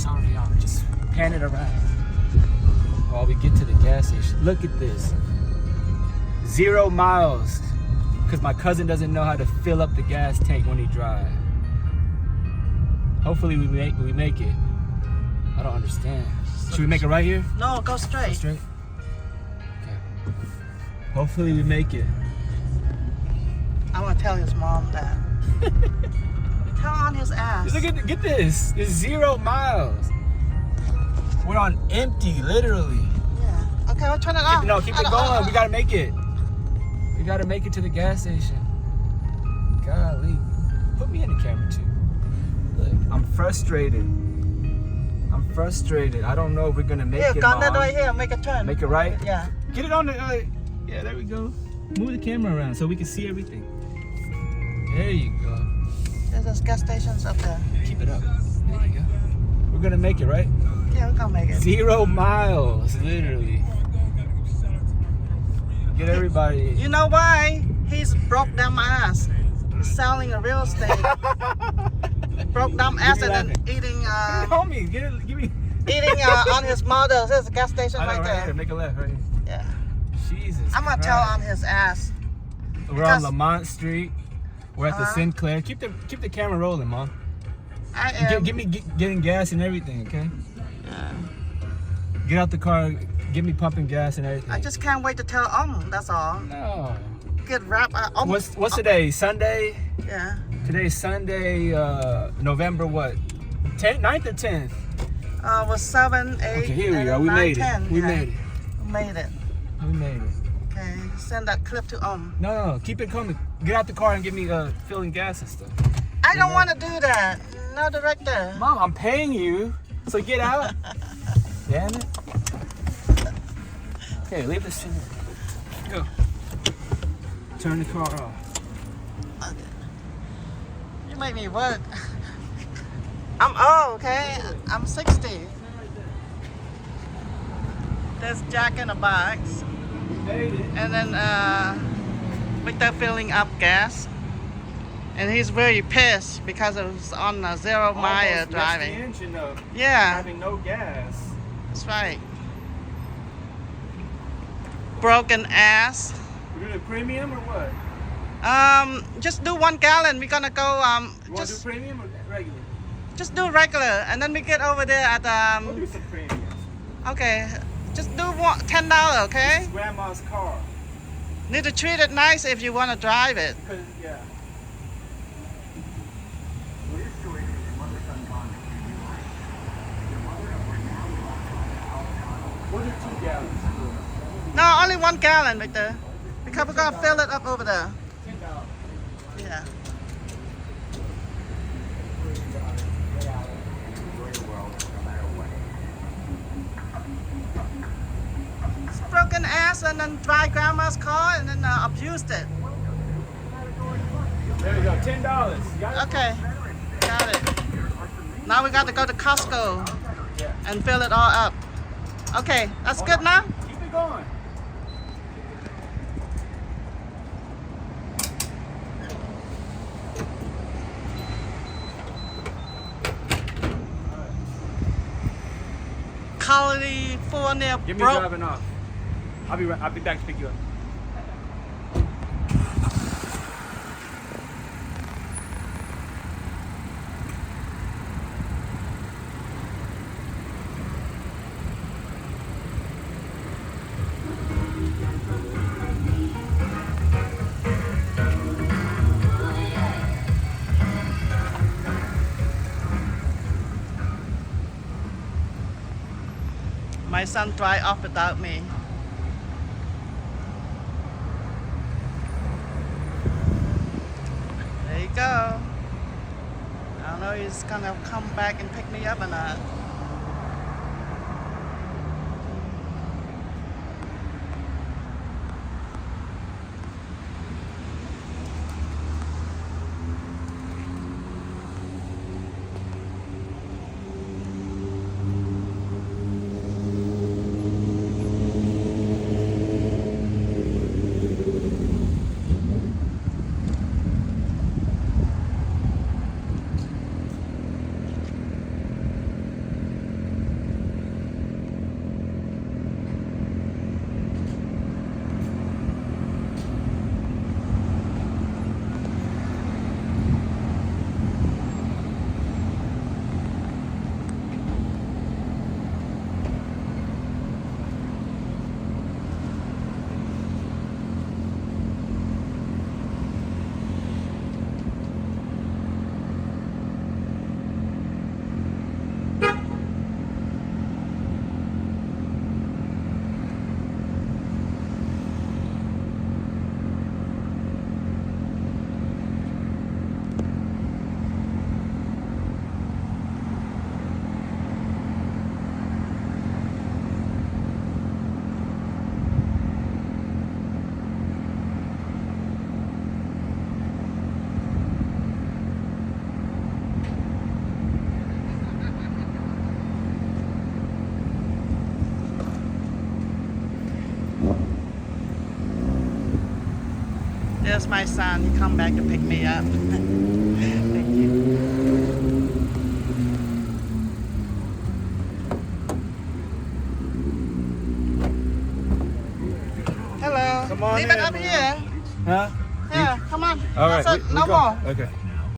Sorry, y'all. Just pan it around while we get to the gas station. Look at this. 0 miles. Because my cousin doesn't know how to fill up the gas tank when he drives. Hopefully we make it. I don't understand. Should we make it right here? No, go straight. Go straight? Okay. Hopefully we make it. I'm gonna tell his mom that. Tell on his ass. Look at get this. It's 0 miles. We're on empty, literally. Yeah. Okay, we'll turn it off. No, keep it going. We gotta make it. We gotta make it to the gas station. Golly. Put me in the camera too. Look, I'm frustrated. I don't know if we're gonna make it, Mom. Mom. Right here, make a turn. Make it right? Yeah. Get it on the, yeah, there we go. Move the camera around so we can see everything. There you go. There's gas stations up there. Keep it up. There you go. We're gonna make it, right? Yeah, we're gonna make it. 0 miles, literally. Get everybody. You know why? He's broke down my ass. He's selling a real estate. Broke down ass and then eating Homie, give me. eating on his models. There's a gas station I know, right there. Here, make a left right here. Yeah. Jesus. I'm gonna tell on his ass. We're on Lamont Street. We're at the Sinclair. Keep the camera rolling, Mom. I am. Give me getting gas and everything, okay? Yeah. Get out the car. Get me pumping gas and everything. I just can't wait to tell that's all. No. Get wrap. What's today? Sunday? Yeah. Today's Sunday, November what? 9th or 10th? Was 7, 8. Okay, here we and are. We 9, made 10. it. We Yeah. made it. We made it. We made it. Okay. Send that clip to No, keep it coming. Get out the car and get me filling gas and stuff. I don't want to do that. No, director. Mom, I'm paying you, so get out. Damn it. Okay, leave this in there. Go. Turn the car off. Okay. You make me work. I'm old, okay? I'm 60. There's Jack in the box. We made it. And then Victor filling up gas. And he's very pissed because it was on a 0 mile Almost driving. messed the engine up. Yeah, Having no gas. that's right. Broken ass. We're doing a premium or what? Just do 1 gallon. We're gonna go You want to do premium or regular? just do regular, and then we get over there at We'll do some premium. Okay, just do $10, okay? It's grandma's car. Need to treat it nice if you want to drive it. Because, yeah. We'll do 2 gallons. No, only 1 gallon, Victor. Because we're gonna fill it up over there. $10. Yeah. It's broken ass and then drive grandma's car and then abused it. There we go, $10. You got it? Okay, got it. Now we got to go to Costco Yeah. and fill it all up. Okay, that's good now? Keep it going. California Give me broke. driving off. I'll be back to pick you up. My son drive off without me. There you go. I don't know if he's gonna come back and pick me up or not. There's my son. He come back to pick me up. Thank you. Hello. Come on Leave in, it up man. here. Huh? Yeah, come on. All right. That's it. we No go. more. Okay.